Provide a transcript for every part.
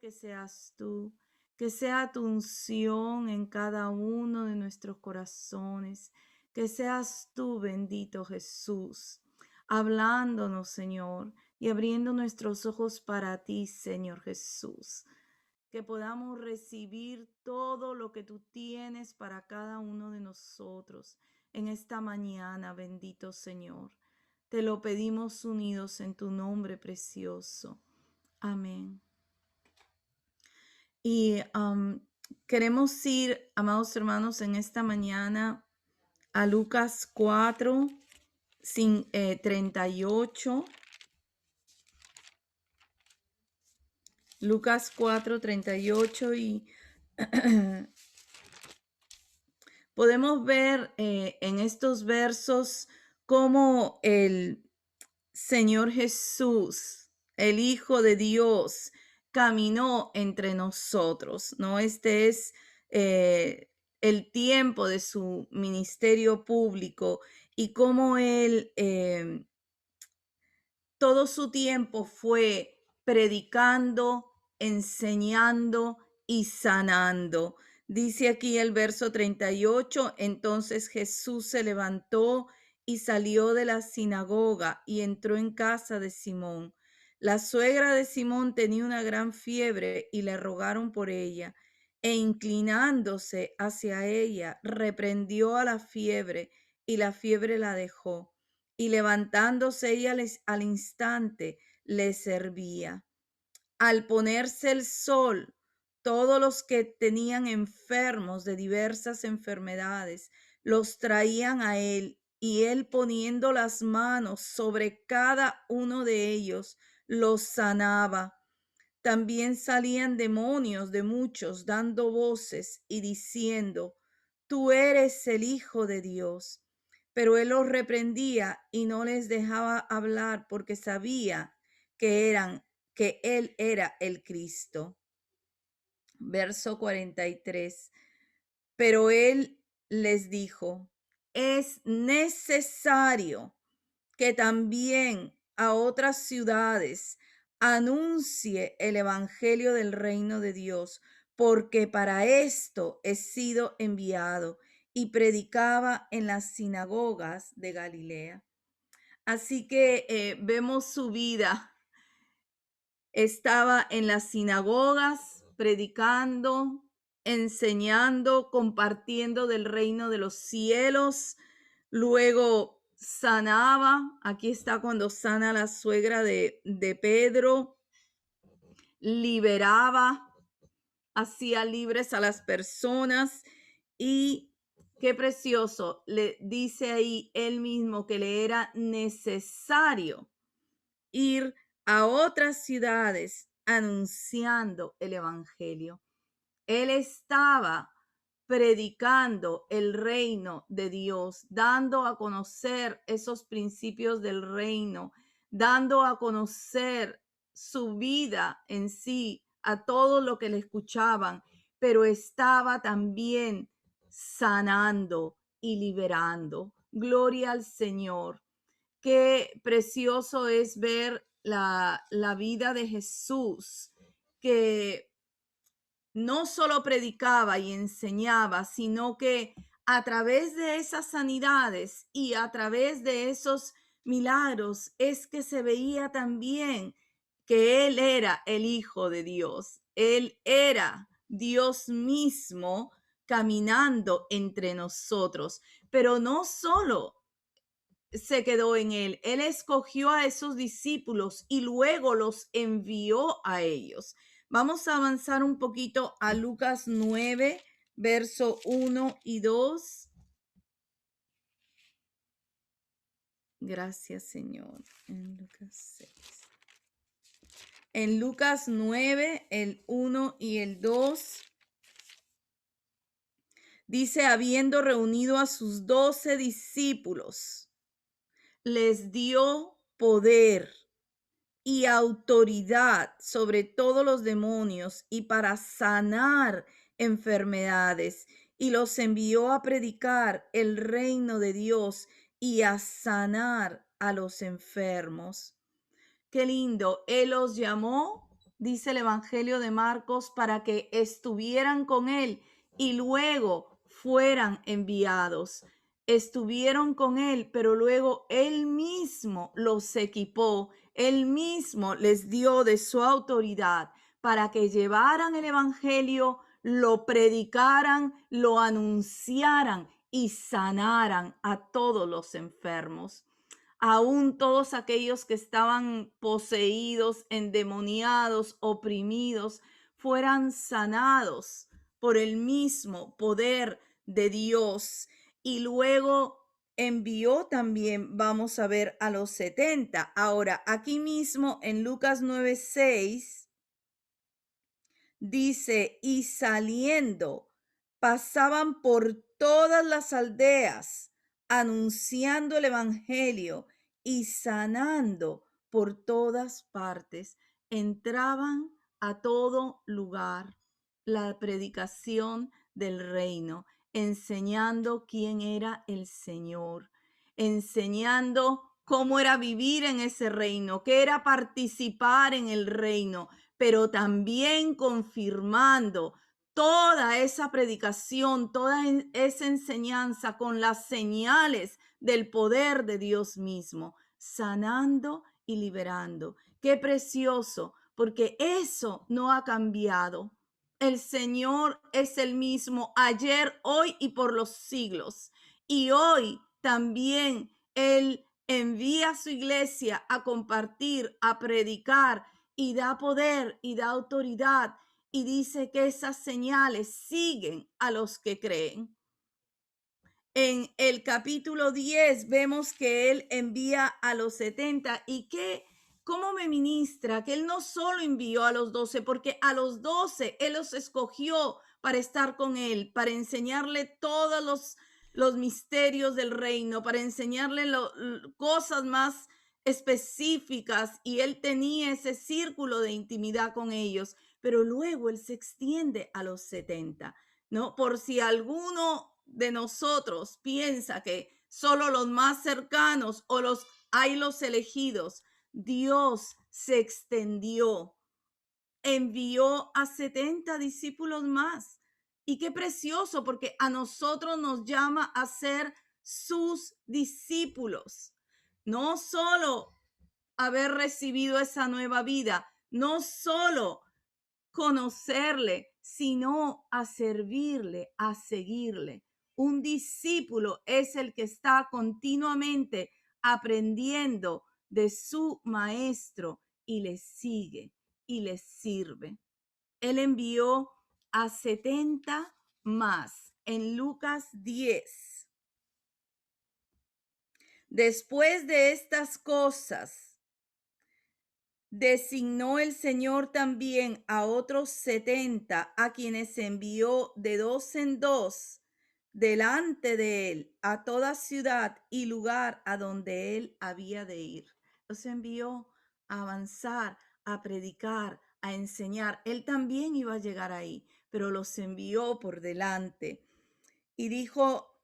que seas tú, que sea tu unción en cada uno de nuestros corazones, que seas tú, bendito Jesús, hablándonos, Señor, y abriendo nuestros ojos para ti, Señor Jesús, que podamos recibir todo lo que tú tienes para cada uno de nosotros en esta mañana, bendito Señor. Te lo pedimos unidos en tu nombre precioso. Amén. Y queremos ir, amados hermanos, en esta mañana a Lucas 4, 38. Lucas 4, 38 y podemos ver en estos versos cómo el Señor Jesús, el Hijo de Dios, caminó entre nosotros, ¿no? Este es el tiempo de su ministerio público y cómo él todo su tiempo fue predicando, enseñando y sanando. Dice aquí el verso 38, entonces Jesús se levantó y salió de la sinagoga y entró en casa de Simón. La suegra de Simón tenía una gran fiebre y le rogaron por ella, e inclinándose hacia ella, reprendió a la fiebre y la fiebre la dejó. Y levantándose ella al instante le servía. Al ponerse el sol, todos los que tenían enfermos de diversas enfermedades los traían a él, y él poniendo las manos sobre cada uno de ellos, los sanaba. También salían demonios de muchos, dando voces y diciendo: Tú eres el Hijo de Dios. Pero él los reprendía y no les dejaba hablar, porque sabía que él era el Cristo. Verso 43. Pero él les dijo: es necesario que también a otras ciudades anuncie el evangelio del reino de Dios, porque para esto he sido enviado. Y predicaba en las sinagogas de Galilea. Así que vemos su vida. Estaba en las sinagogas predicando, enseñando, compartiendo del reino de los cielos. Luego sanaba. Aquí está cuando sana la suegra de Pedro. Liberaba, hacía libres a las personas. Y qué precioso, le dice ahí él mismo que le era necesario ir a otras ciudades anunciando el evangelio. Él estaba predicando el reino de Dios, dando a conocer esos principios del reino, dando a conocer su vida en sí a todos los que le escuchaban, pero estaba también sanando y liberando. Gloria al Señor. Qué precioso es ver la vida de Jesús, que no solo predicaba y enseñaba, sino que a través de esas sanidades y a través de esos milagros es que se veía también que Él era el Hijo de Dios. Él era Dios mismo caminando entre nosotros, pero no solo se quedó en él. Él escogió a esos discípulos y luego los envió a ellos. Vamos a avanzar un poquito a Lucas 9, verso 1 y 2. Gracias, Señor. En Lucas 6. En Lucas 9, el 1 y el 2. Dice, habiendo reunido a sus 12 discípulos, les dio poder y autoridad sobre todos los demonios y para sanar enfermedades, y los envió a predicar el reino de Dios y a sanar a los enfermos. Qué lindo, Él los llamó dice el Evangelio de Marcos, para que estuvieran con él y luego fueran enviados. Estuvieron con él, pero luego él mismo los equipó, él mismo les dio de su autoridad para que llevaran el Evangelio, lo predicaran, lo anunciaran y sanaran a todos los enfermos. Aún todos aquellos que estaban poseídos, endemoniados, oprimidos, fueran sanados por el mismo poder de Dios. Y luego envió también, vamos a ver, a los 70. Ahora, aquí mismo en Lucas 9:6 dice, y saliendo, pasaban por todas las aldeas, anunciando el evangelio y sanando por todas partes. Entraban a todo lugar la predicación del reino, enseñando quién era el Señor, enseñando cómo era vivir en ese reino, qué era participar en el reino, pero también confirmando toda esa predicación, toda esa enseñanza con las señales del poder de Dios mismo, sanando y liberando. Qué precioso, porque eso no ha cambiado. El Señor es el mismo ayer, hoy y por los siglos. Y hoy también Él envía a su iglesia a compartir, a predicar, y da poder y da autoridad, y dice que esas señales siguen a los que creen. En el capítulo 10 vemos que él envía a los 70 y que, ¿cómo me ministra? Que él no solo envió a los 12, porque a los 12 él los escogió para estar con él, para enseñarle todos los misterios del reino, para enseñarle cosas más específicas, y él tenía ese círculo de intimidad con ellos, pero luego él se extiende a los 70, ¿no? Por si alguno de nosotros piensa que solo los más cercanos o hay los elegidos, Dios se extendió, envió a 70 discípulos más. Y qué precioso, porque a nosotros nos llama a ser sus discípulos. No solo haber recibido esa nueva vida, no solo conocerle, sino a servirle, a seguirle. Un discípulo es el que está continuamente aprendiendo de su maestro y le sigue y le sirve. Él envió a 70 más en Lucas 10. Después de estas cosas, designó el Señor también a otros 70, a quienes envió de dos en dos delante de él a toda ciudad y lugar a donde él había de ir. Los envió a avanzar, a predicar, a enseñar. Él también iba a llegar ahí, pero los envió por delante. Y dijo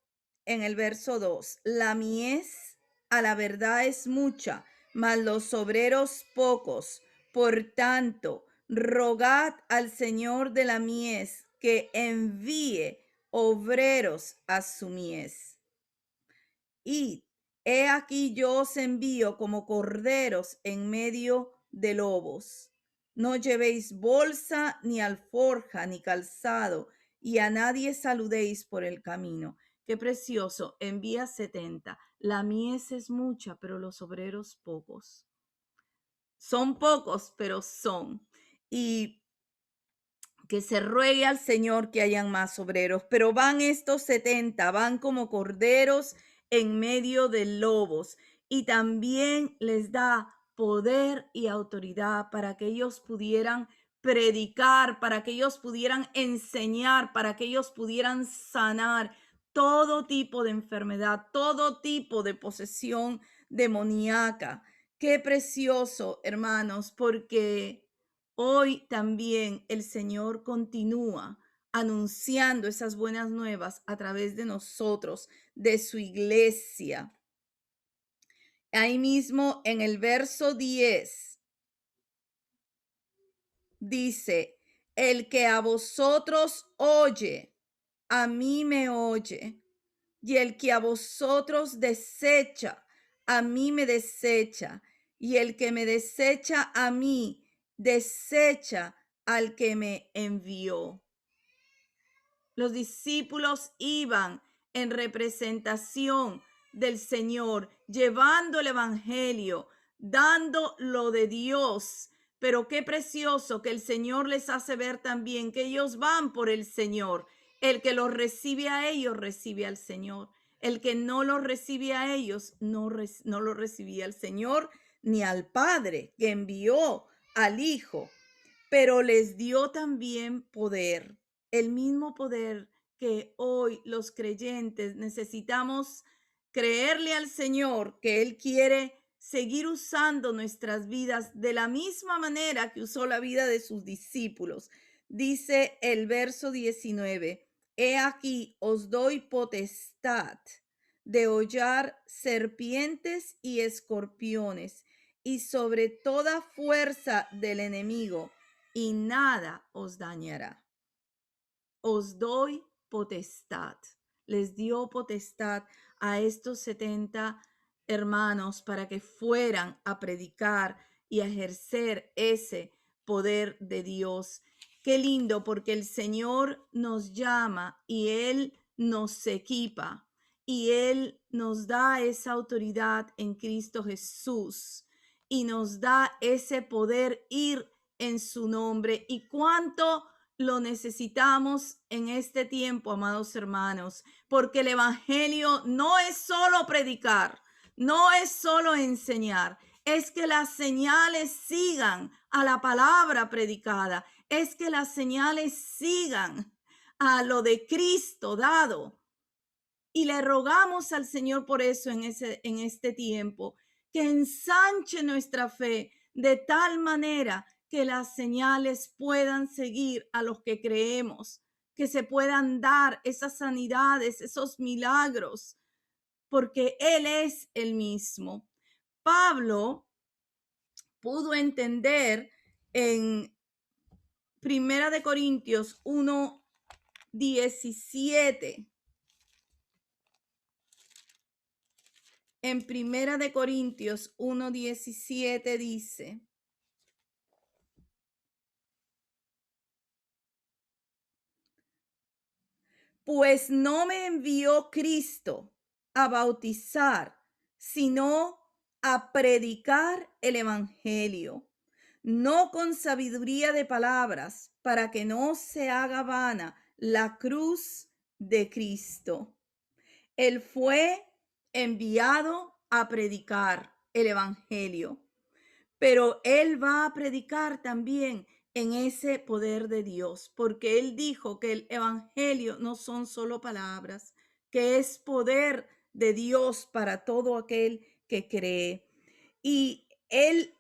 en el verso 2, la mies a la verdad es mucha, mas los obreros pocos. Por tanto, rogad al Señor de la mies que envíe obreros a su mies. Y he aquí yo os envío como corderos en medio de lobos. No llevéis bolsa, ni alforja, ni calzado, y a nadie saludéis por el camino. Qué precioso, envía 70. La mies es mucha, pero los obreros pocos. Son pocos, pero son. Y que se ruegue al Señor que hayan más obreros, pero van estos 70, van como corderos en medio de lobos, y también les da poder y autoridad para que ellos pudieran predicar, para que ellos pudieran enseñar, para que ellos pudieran sanar todo tipo de enfermedad, todo tipo de posesión demoníaca. Qué precioso, hermanos, porque hoy también el Señor continúa anunciando esas buenas nuevas a través de nosotros, de su iglesia. Ahí mismo en el verso 10 dice, el que a vosotros oye, a mí me oye, y el que a vosotros desecha, a mí me desecha, y el que me desecha a mí, desecha al que me envió. Los discípulos iban en representación del Señor, llevando el Evangelio, dando lo de Dios. Pero qué precioso que el Señor les hace ver también que ellos van por el Señor. El que los recibe a ellos, recibe al Señor. El que no los recibe a ellos, no lo recibía al Señor ni al Padre que envió al Hijo, pero les dio también poder, el mismo poder que hoy los creyentes necesitamos creerle al Señor, que Él quiere seguir usando nuestras vidas de la misma manera que usó la vida de sus discípulos. Dice el verso 19, he aquí os doy potestad de hollar serpientes y escorpiones y sobre toda fuerza del enemigo, y nada os dañará. Os doy potestad. Les dio potestad a estos 70 hermanos para que fueran a predicar y a ejercer ese poder de Dios. Qué lindo, porque el Señor nos llama y Él nos equipa y Él nos da esa autoridad en Cristo Jesús y nos da ese poder ir en su nombre. Y cuánto lo necesitamos en este tiempo, amados hermanos, porque el Evangelio no es solo predicar, no es solo enseñar, es que las señales sigan a la palabra predicada, es que las señales sigan a lo de Cristo dado. Y le rogamos al Señor por eso en este tiempo, que ensanche nuestra fe de tal manera que las señales puedan seguir a los que creemos, que se puedan dar esas sanidades, esos milagros, porque Él es el mismo. Pablo pudo entender en Primera de Corintios 1:17. En Primera de Corintios 1:17 dice, pues no me envió Cristo a bautizar, sino a predicar el Evangelio, no con sabiduría de palabras, para que no se haga vana la cruz de Cristo. Él fue enviado a predicar el Evangelio, pero Él va a predicar también en ese poder de Dios, porque Él dijo que el Evangelio no son solo palabras, que es poder de Dios para todo aquel que cree. Y Él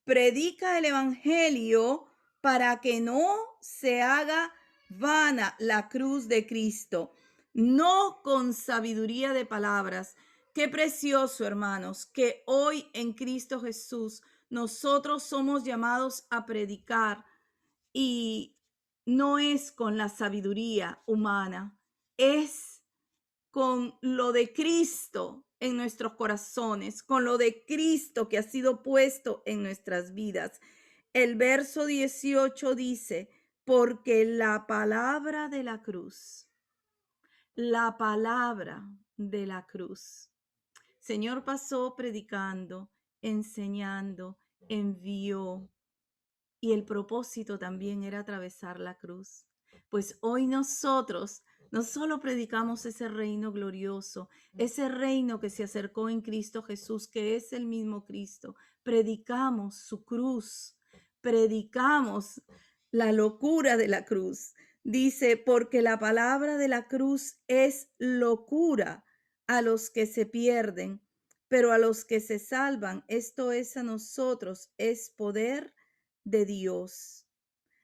predica el Evangelio para que no se haga vana la cruz de Cristo, no con sabiduría de palabras. Qué precioso, hermanos, que hoy en Cristo Jesús nosotros somos llamados a predicar y no es con la sabiduría humana, es con lo de Cristo en nuestros corazones, con lo de Cristo que ha sido puesto en nuestras vidas. El verso 18 dice, porque la palabra de la cruz. Señor pasó predicando, enseñando, envió, y el propósito también era atravesar la cruz. Pues hoy nosotros no solo predicamos ese reino glorioso, ese reino que se acercó en Cristo Jesús, que es el mismo Cristo, predicamos su cruz, predicamos la locura de la cruz. Dice, porque la palabra de la cruz es locura a los que se pierden, pero a los que se salvan, esto es a nosotros, es poder de Dios.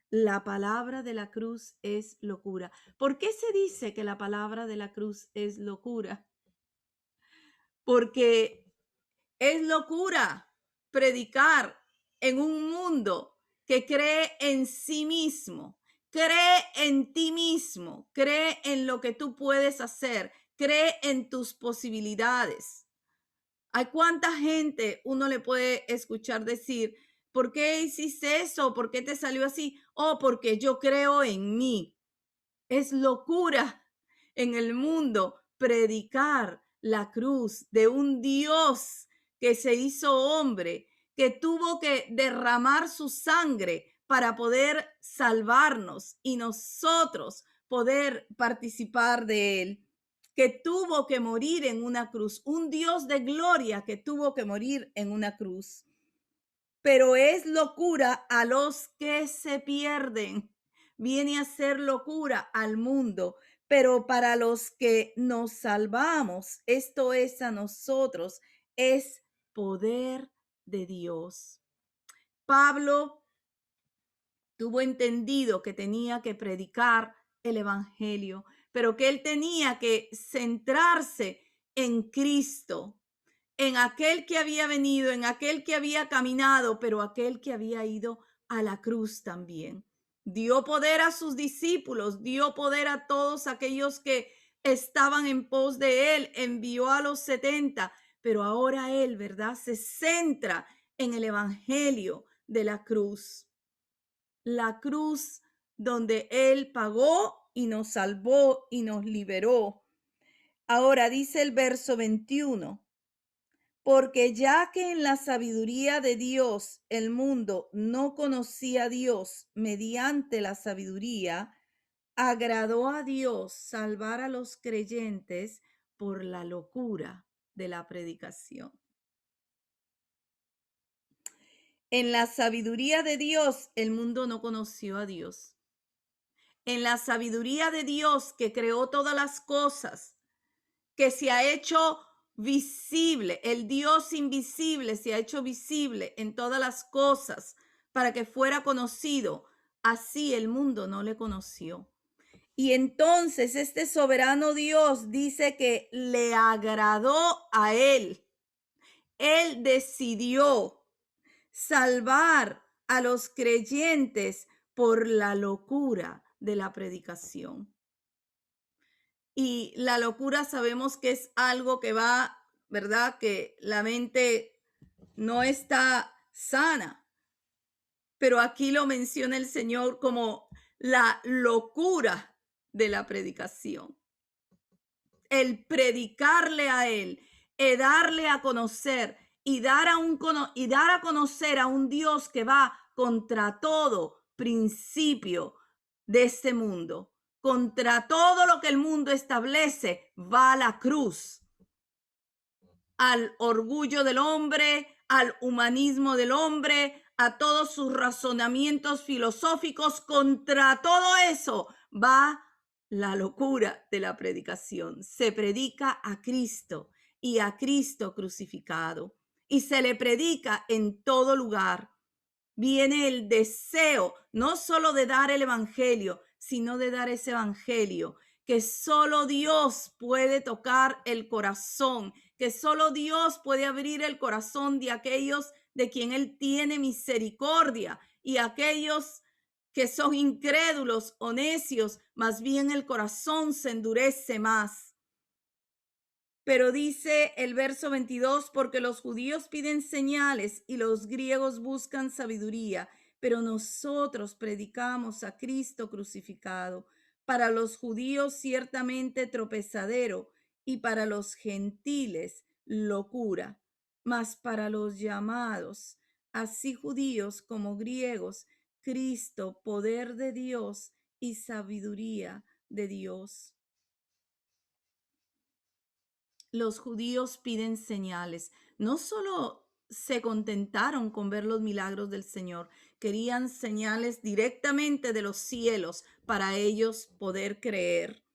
La palabra de la cruz es locura. ¿Por qué se dice que la palabra de la cruz es locura? Porque es locura predicar en un mundo que cree en sí mismo. Cree en ti mismo, cree en lo que tú puedes hacer, cree en tus posibilidades. ¿A cuánta gente uno le puede escuchar decir, ¿por qué hiciste eso? ¿Por qué te salió así? Oh, porque yo creo en mí. Es locura en el mundo predicar la cruz de un Dios que se hizo hombre, que tuvo que derramar su sangre para poder salvarnos y nosotros poder participar de él, que tuvo que morir en una cruz, un Dios de gloria que tuvo que morir en una cruz. Pero es locura a los que se pierden. Viene a ser locura al mundo, pero para los que nos salvamos, esto es a nosotros, es poder de Dios. Pablo tuvo entendido que tenía que predicar el evangelio, pero que él tenía que centrarse en Cristo, en aquel que había venido, en aquel que había caminado, pero aquel que había ido a la cruz también. Dio poder a sus discípulos, dio poder a todos aquellos que estaban en pos de él, envió a los 70, pero ahora él, ¿verdad? Se centra en el evangelio de la cruz donde él pagó y nos salvó y nos liberó. Ahora dice el verso 21. Porque ya que en la sabiduría de Dios el mundo no conocía a Dios mediante la sabiduría, agradó a Dios salvar a los creyentes por la locura de la predicación. En la sabiduría de Dios el mundo no conoció a Dios. En la sabiduría de Dios que creó todas las cosas, que se ha hecho visible, el Dios invisible se ha hecho visible en todas las cosas para que fuera conocido. Así el mundo no le conoció. Y entonces este soberano Dios dice que le agradó a él. Él decidió salvar a los creyentes por la locura de la predicación. Y la locura sabemos que es algo que va, ¿verdad? Que la mente no está sana. Pero aquí lo menciona el Señor como la locura de la predicación. El predicarle a Él, darle a conocer y dar a conocer a un Dios que va contra todo principio de este mundo. Contra todo lo que el mundo establece, va a la cruz, al orgullo del hombre, al humanismo del hombre, a todos sus razonamientos filosóficos. Contra todo eso va la locura de la predicación. Se predica a Cristo y a Cristo crucificado y se le predica en todo lugar. Viene el deseo no solo de dar el evangelio, sino de dar ese evangelio que solo Dios puede tocar el corazón, que solo Dios puede abrir el corazón de aquellos de quien Él tiene misericordia y aquellos que son incrédulos o necios, más bien el corazón se endurece más. Pero dice el verso 22, porque los judíos piden señales y los griegos buscan sabiduría, pero nosotros predicamos a Cristo crucificado, para los judíos ciertamente tropezadero y para los gentiles locura, mas para los llamados, así judíos como griegos, Cristo, poder de Dios y sabiduría de Dios. Los judíos piden señales. No solo se contentaron con ver los milagros del Señor, querían señales directamente de los cielos para ellos poder creer.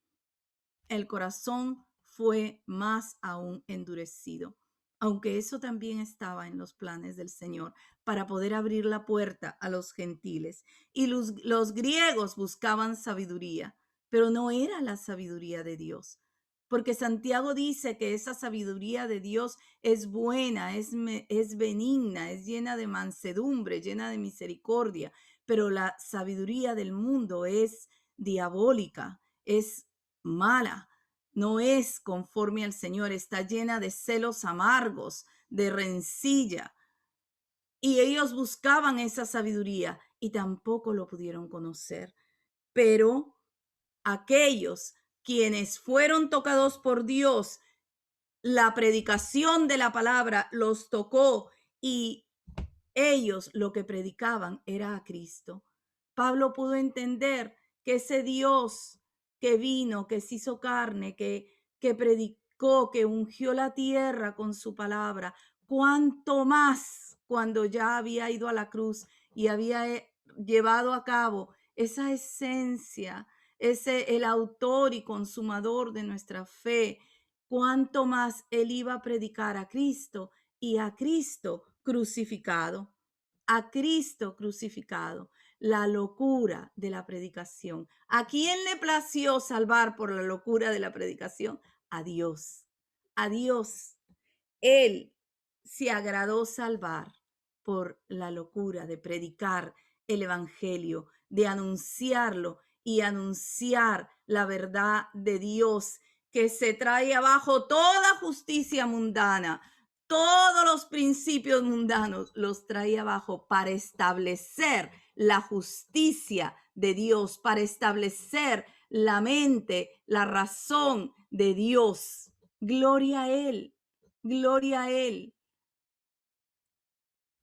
El corazón fue más aún endurecido, aunque eso también estaba en los planes del Señor para poder abrir la puerta a los gentiles. Y los griegos buscaban sabiduría, pero no era la sabiduría de Dios. porque Santiago dice que esa sabiduría de Dios es buena, es benigna, es llena de mansedumbre, llena de misericordia, pero la sabiduría del mundo es diabólica, es mala, no es conforme al Señor, está llena de celos amargos, de rencilla. Y ellos buscaban esa sabiduría y tampoco lo pudieron conocer. Pero aquellos quienes fueron tocados por Dios, la predicación de la palabra los tocó y ellos lo que predicaban era a Cristo. Pablo pudo entender que ese Dios que vino, que se hizo carne, que predicó, que ungió la tierra con su palabra, cuánto más cuando ya había ido a la cruz y había llevado a cabo esa esencia, el autor y consumador de nuestra fe, cuánto más él iba a predicar a Cristo y a Cristo crucificado, a Cristo crucificado, la locura de la predicación. ¿A quién le plació salvar por la locura de la predicación? A Dios, a Dios. Él se agradó salvar por la locura de predicar el evangelio, de anunciarlo y anunciar la verdad de Dios que se trae abajo toda justicia mundana, todos los principios mundanos los trae abajo para establecer la justicia de Dios, para establecer la mente, la razón de Dios. Gloria a Él. Gloria a Él.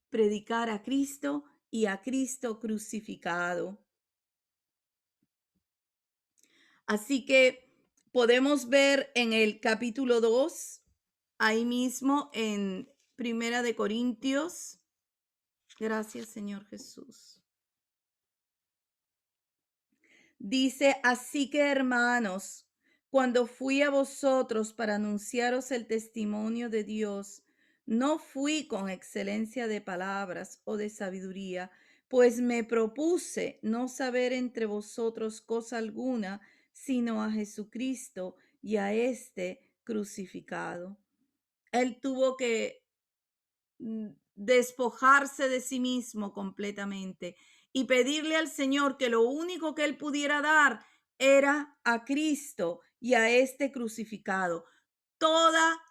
Predicar a Cristo y a Cristo crucificado. Así que podemos ver en el capítulo 2, ahí mismo en Primera de Corintios. Gracias, Señor Jesús. Dice, así que hermanos, cuando fui a vosotros para anunciaros el testimonio de Dios, no fui con excelencia de palabras o de sabiduría, pues me propuse no saber entre vosotros cosa alguna, sino a Jesucristo y a este crucificado. Él tuvo que despojarse de sí mismo completamente y pedirle al Señor que lo único que él pudiera dar era a Cristo y a este crucificado. Toda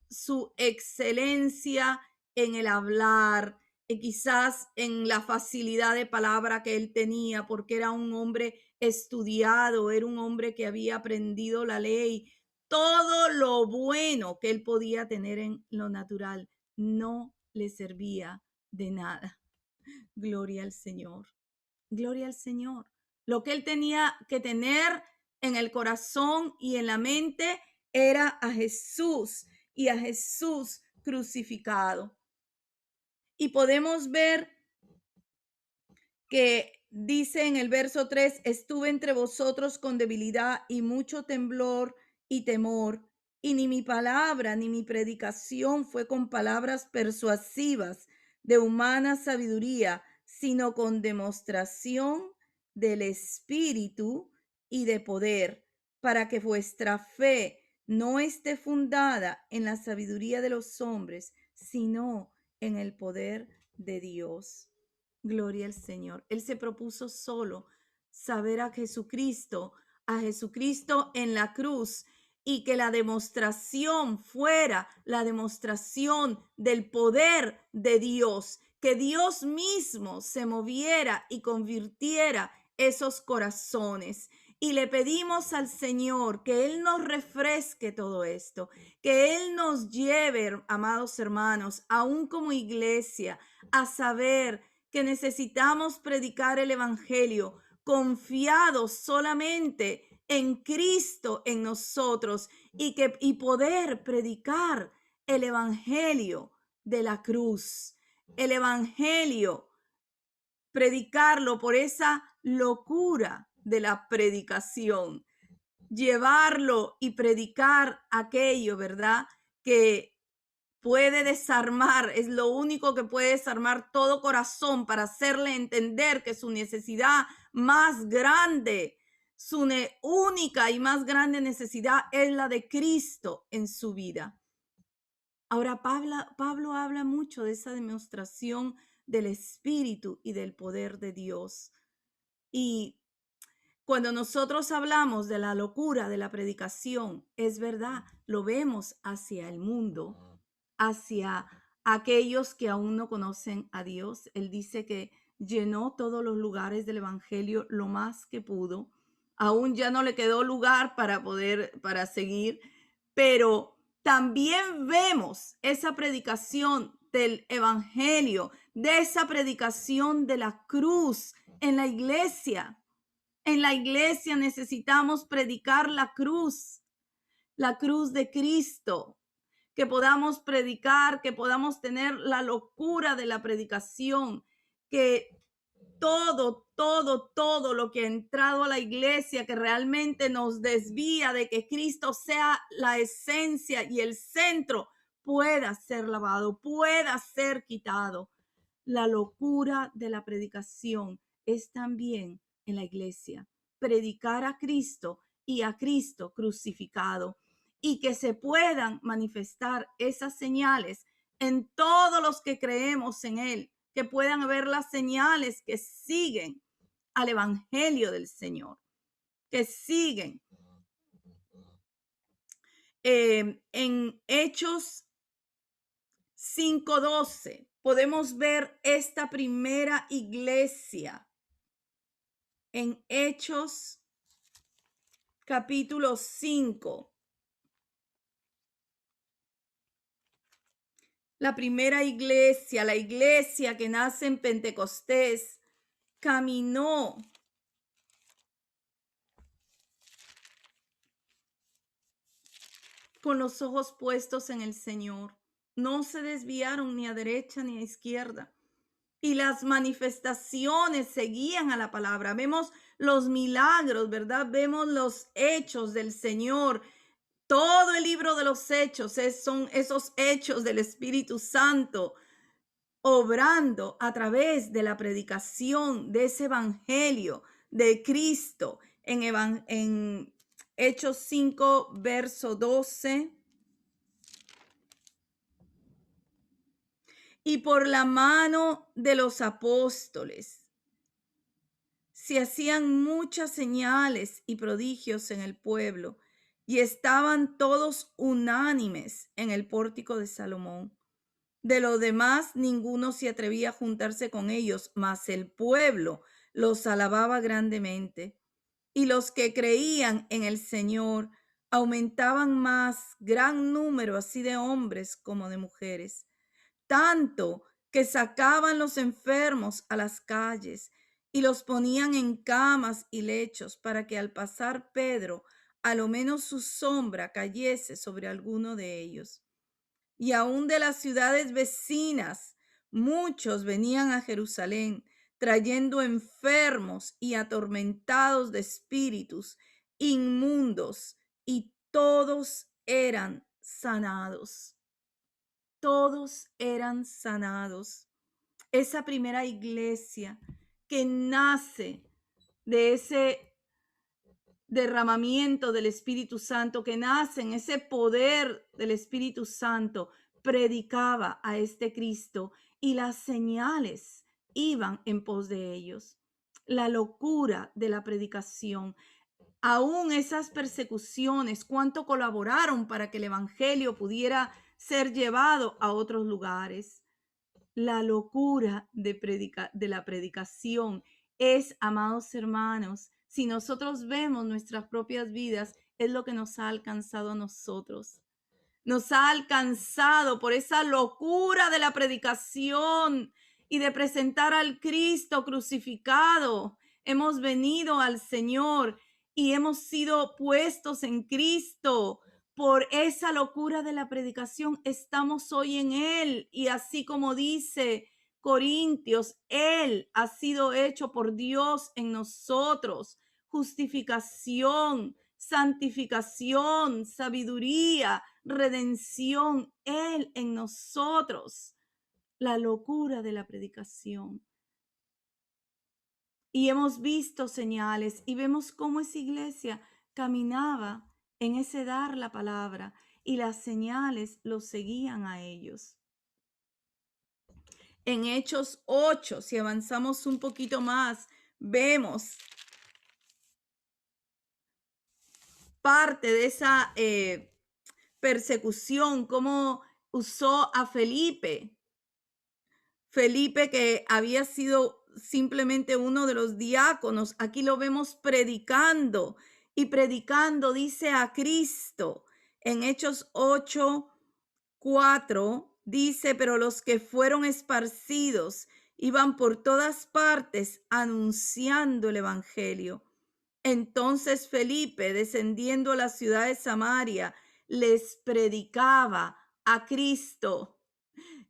su excelencia en el hablar, quizás en la facilidad de palabra que él tenía, porque era un hombre estudiado, era un hombre que había aprendido la ley, todo lo bueno que él podía tener en lo natural no le servía de nada. Gloria al Señor. Gloria al Señor. Lo que él tenía que tener en el corazón y en la mente era a Jesús y a Jesús crucificado. Y podemos ver que dice en el verso 3, estuve entre vosotros con debilidad y mucho temblor y temor, y ni mi palabra ni mi predicación fue con palabras persuasivas de humana sabiduría, sino con demostración del Espíritu y de poder, para que vuestra fe no esté fundada en la sabiduría de los hombres, sino en el poder de Dios. Gloria al Señor. Él se propuso solo saber a Jesucristo en la cruz, y que la demostración fuera la demostración del poder de Dios, que Dios mismo se moviera y convirtiera esos corazones. Y le pedimos al Señor que Él nos refresque todo esto, que Él nos lleve, amados hermanos, aún como iglesia, a saber que necesitamos predicar el evangelio confiados solamente en Cristo en nosotros, y poder predicar el evangelio de la cruz, el evangelio, predicarlo por esa locura de la predicación, llevarlo y predicar aquello, ¿verdad? Que puede desarmar, es lo único que puede desarmar todo corazón para hacerle entender que su necesidad más grande Su única y más grande necesidad es la de Cristo en su vida. Ahora, Pablo habla mucho de esa demostración del Espíritu y del poder de Dios. Y cuando nosotros hablamos de la locura de la predicación, es verdad, lo vemos hacia el mundo, hacia aquellos que aún no conocen a Dios. Él dice que llenó todos los lugares del evangelio lo más que pudo. Aún ya no le quedó lugar para seguir, pero también vemos esa predicación del evangelio, de esa predicación de la cruz en la iglesia. En la iglesia necesitamos predicar la cruz de Cristo, que podamos predicar, que podamos tener la locura de la predicación, que todo lo que ha entrado a la iglesia, que realmente nos desvía de que Cristo sea la esencia y el centro, pueda ser lavado, pueda ser quitado. La locura de la predicación es también en la iglesia. Predicar a Cristo y a Cristo crucificado, y que se puedan manifestar esas señales en todos los que creemos en Él, que puedan ver las señales que siguen al Evangelio del Señor, que siguen. En Hechos 5:12 podemos ver esta primera iglesia. En Hechos capítulo 5. La primera iglesia, la iglesia que nace en Pentecostés, caminó con los ojos puestos en el Señor. No se desviaron ni a derecha ni a izquierda. Y las manifestaciones seguían a la palabra. Vemos los milagros, ¿verdad? Vemos los hechos del Señor. Todo el libro de los hechos son esos hechos del Espíritu Santo obrando a través de la predicación de ese evangelio de Cristo. En Hechos 5, verso 12. Y por la mano de los apóstoles se hacían muchas señales y prodigios en el pueblo, y estaban todos unánimes en el pórtico de Salomón. De lo demás, ninguno se atrevía a juntarse con ellos, mas el pueblo los alababa grandemente. Y los que creían en el Señor aumentaban más, gran número así de hombres como de mujeres, tanto que sacaban los enfermos a las calles y los ponían en camas y lechos para que al pasar Pedro, a lo menos su sombra cayese sobre alguno de ellos. Y aún de las ciudades vecinas, muchos venían a Jerusalén trayendo enfermos y atormentados de espíritus inmundos, y todos eran sanados. Todos eran sanados. Esa primera iglesia que nace de ese derramamiento del Espíritu Santo, que nace en ese poder del Espíritu Santo, predicaba a este Cristo, y las señales iban en pos de ellos. La locura de la predicación, aún esas persecuciones, cuánto colaboraron para que el evangelio pudiera ser llevado a otros lugares. La locura de la predicación es, amados hermanos, si nosotros vemos nuestras propias vidas, es lo que nos ha alcanzado a nosotros. Nos ha alcanzado por esa locura de la predicación y de presentar al Cristo crucificado. Hemos venido al Señor y hemos sido puestos en Cristo. Por esa locura de la predicación estamos hoy en Él. Y así como dice Corintios, Él ha sido hecho por Dios en nosotros. Justificación, santificación, sabiduría, redención, Él en nosotros. La locura de la predicación. Y hemos visto señales y vemos cómo esa iglesia caminaba en ese dar la palabra y las señales los seguían a ellos. En Hechos 8, si avanzamos un poquito más, vemos parte de esa persecución, cómo usó a Felipe. Felipe, que había sido simplemente uno de los diáconos, aquí lo vemos predicando y predicando, dice, a Cristo. En Hechos 8:4 dice, pero los que fueron esparcidos iban por todas partes anunciando el evangelio. Entonces Felipe, descendiendo a la ciudad de Samaria, les predicaba a Cristo.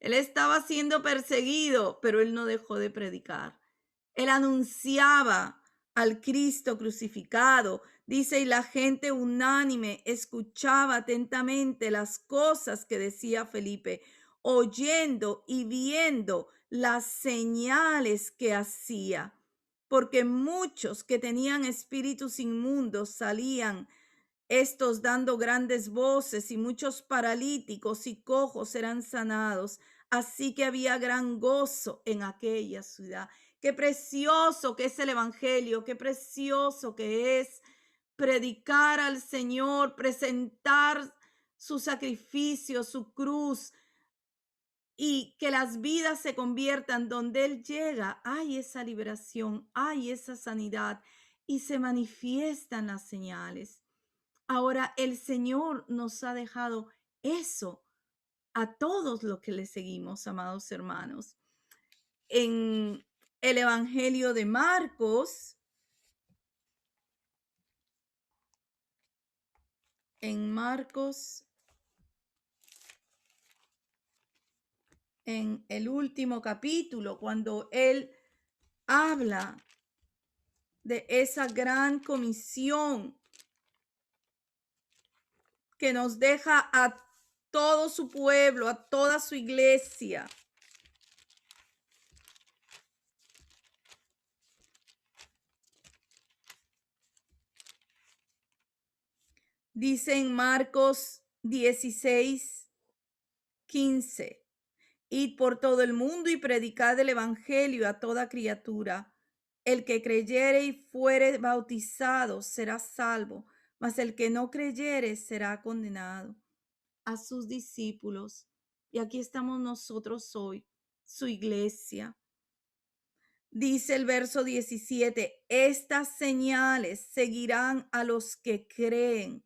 Él estaba siendo perseguido, pero él no dejó de predicar. Él anunciaba al Cristo crucificado. Dice, y la gente unánime escuchaba atentamente las cosas que decía Felipe, oyendo y viendo las señales que hacía. Porque muchos que tenían espíritus inmundos salían, estos dando grandes voces, y muchos paralíticos y cojos eran sanados. Así que había gran gozo en aquella ciudad. Qué precioso que es el evangelio, qué precioso que es predicar al Señor, presentar su sacrificio, su cruz, y que las vidas se conviertan. Donde Él llega, hay esa liberación, hay esa sanidad y se manifiestan las señales. Ahora el Señor nos ha dejado eso a todos los que le seguimos, amados hermanos. En el Evangelio de Marcos, en el último capítulo, cuando Él habla de esa gran comisión que nos deja a todo su pueblo, a toda su iglesia. Dice en Marcos 16:15, id por todo el mundo y predicad el evangelio a toda criatura. El que creyere y fuere bautizado será salvo, mas el que no creyere será condenado. A sus discípulos. Y aquí estamos nosotros hoy, su iglesia. Dice el verso 17, estas señales seguirán a los que creen.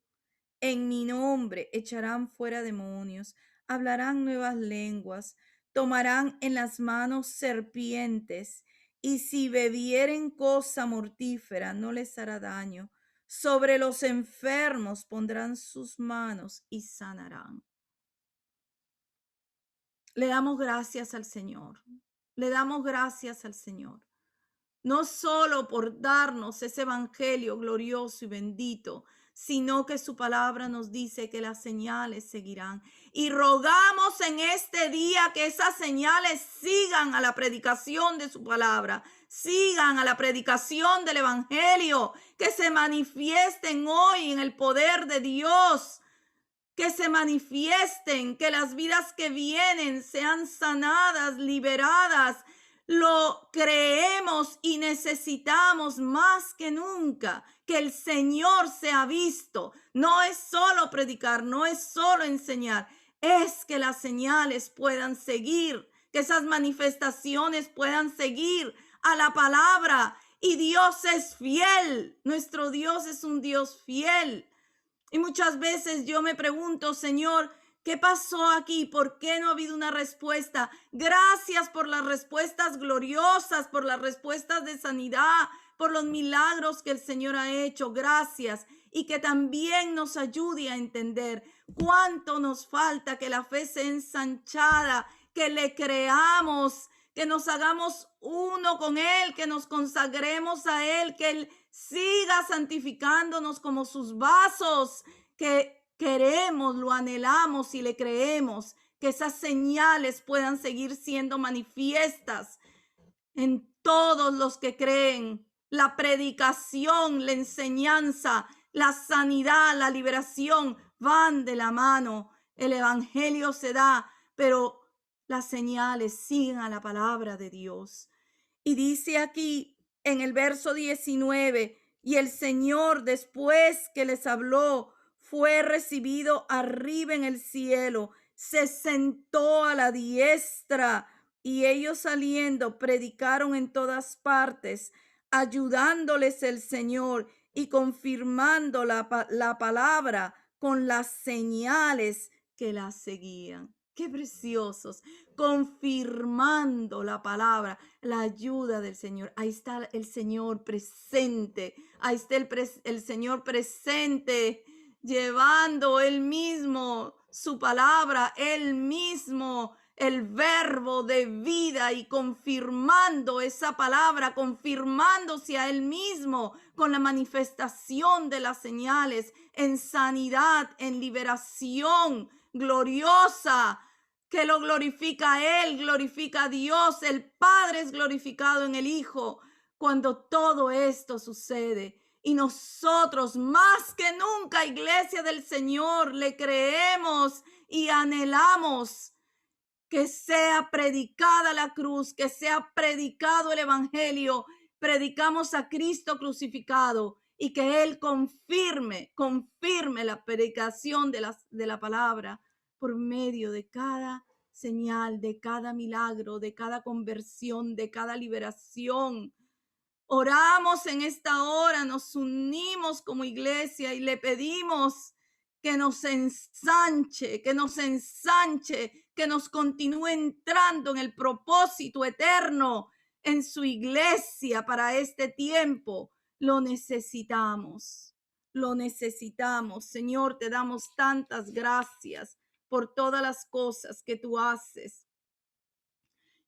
En mi nombre echarán fuera demonios, hablarán nuevas lenguas, tomarán en las manos serpientes, y si bebieren cosa mortífera no les hará daño. Sobre los enfermos pondrán sus manos y sanarán. Le damos gracias al Señor. Le damos gracias al Señor. No solo por darnos ese evangelio glorioso y bendito, sino que su palabra nos dice que las señales seguirán. Y rogamos en este día que esas señales sigan a la predicación de su palabra, sigan a la predicación del evangelio, que se manifiesten hoy en el poder de Dios, que se manifiesten, que las vidas que vienen sean sanadas, liberadas. Lo creemos y necesitamos más que nunca que el Señor sea visto. No es solo predicar, no es solo enseñar, es que las señales puedan seguir, que esas manifestaciones puedan seguir a la palabra. Y Dios es fiel, nuestro Dios es un Dios fiel. Y muchas veces yo me pregunto, Señor, ¿qué pasó aquí? ¿Por qué no ha habido una respuesta? Gracias por las respuestas gloriosas, por las respuestas de sanidad, por los milagros que el Señor ha hecho. Gracias. Y que también nos ayude a entender cuánto nos falta que la fe sea ensanchada, que le creamos, que nos hagamos uno con Él, que nos consagremos a Él, que Él siga santificándonos como sus vasos, que queremos, lo anhelamos y le creemos, que esas señales puedan seguir siendo manifiestas en todos los que creen, La predicación, la enseñanza, la sanidad, la liberación van de la mano. El evangelio se da, pero las señales siguen a la palabra de Dios. Y dice aquí en el verso 19, y el Señor, después que les habló, fue recibido arriba en el cielo, se sentó a la diestra, y ellos saliendo predicaron en todas partes, ayudándoles el Señor y confirmando la palabra con las señales que la seguían. Qué preciosos, confirmando la palabra, la ayuda del Señor. Ahí está el Señor presente, ahí está el Señor presente, llevando él mismo su palabra, él mismo el verbo de vida y confirmando esa palabra, confirmándose a él mismo con la manifestación de las señales en sanidad, en liberación gloriosa, que lo glorifica a él, glorifica a Dios, el Padre es glorificado en el Hijo cuando todo esto sucede. Y nosotros más que nunca, iglesia del Señor, le creemos y anhelamos que sea predicada la cruz, que sea predicado el evangelio. Predicamos a Cristo crucificado y que Él confirme la predicación de la palabra por medio de cada señal, de cada milagro, de cada conversión, de cada liberación. Oramos en esta hora, nos unimos como iglesia y le pedimos que nos ensanche, que nos continúe entrando en el propósito eterno en su iglesia para este tiempo. Lo necesitamos, lo necesitamos. Señor, te damos tantas gracias por todas las cosas que tú haces.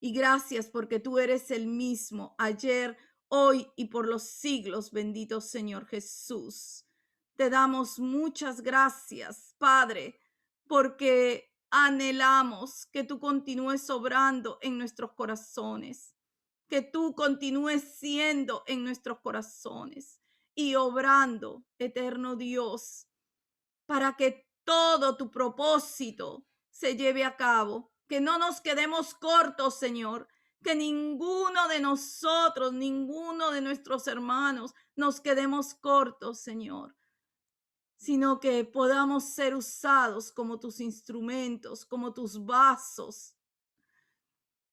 Y gracias porque tú eres el mismo ayer, hoy y por los siglos, bendito Señor Jesús. Te damos muchas gracias, Padre, porque anhelamos que tú continúes obrando en nuestros corazones, que tú continúes siendo en nuestros corazones y obrando, eterno Dios, para que todo tu propósito se lleve a cabo, que no nos quedemos cortos, Señor, que ninguno de nosotros, ninguno de nuestros hermanos nos quedemos cortos, Señor, sino que podamos ser usados como tus instrumentos, como tus vasos.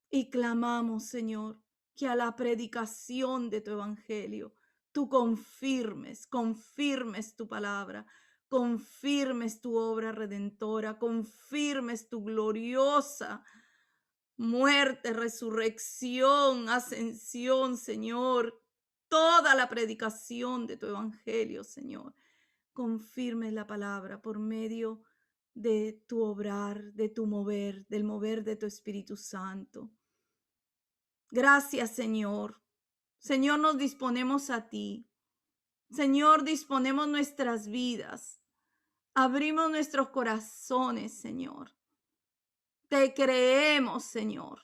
Y clamamos, Señor, que a la predicación de tu evangelio tú confirmes tu palabra, confirmes tu obra redentora, confirmes tu gloriosa muerte, resurrección, ascensión, Señor. Toda la predicación de tu evangelio, Señor. Confirmes la palabra por medio de tu obrar, de tu mover, del mover de tu Espíritu Santo. Gracias, Señor. Señor, nos disponemos a ti. Señor, disponemos nuestras vidas. Abrimos nuestros corazones, Señor. Te creemos, Señor.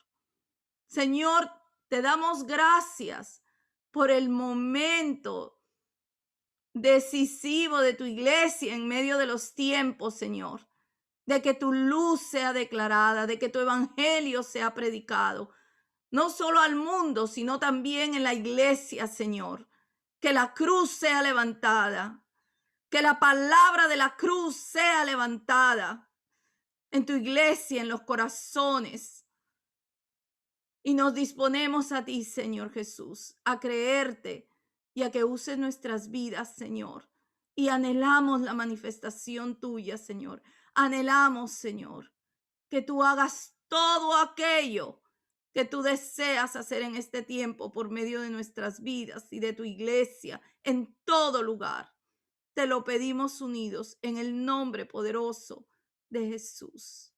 Señor, te damos gracias por el momento decisivo de tu iglesia en medio de los tiempos, Señor. De que tu luz sea declarada, de que tu evangelio sea predicado. No solo al mundo, sino también en la iglesia, Señor. Que la cruz sea levantada, que la palabra de la cruz sea levantada en tu iglesia, en los corazones. Y nos disponemos a ti, Señor Jesús, a creerte y a que uses nuestras vidas, Señor. Y anhelamos la manifestación tuya, Señor. Anhelamos, Señor, que tú hagas todo aquello que tú deseas hacer en este tiempo por medio de nuestras vidas y de tu iglesia en todo lugar. Te lo pedimos unidos en el nombre poderoso de Jesús.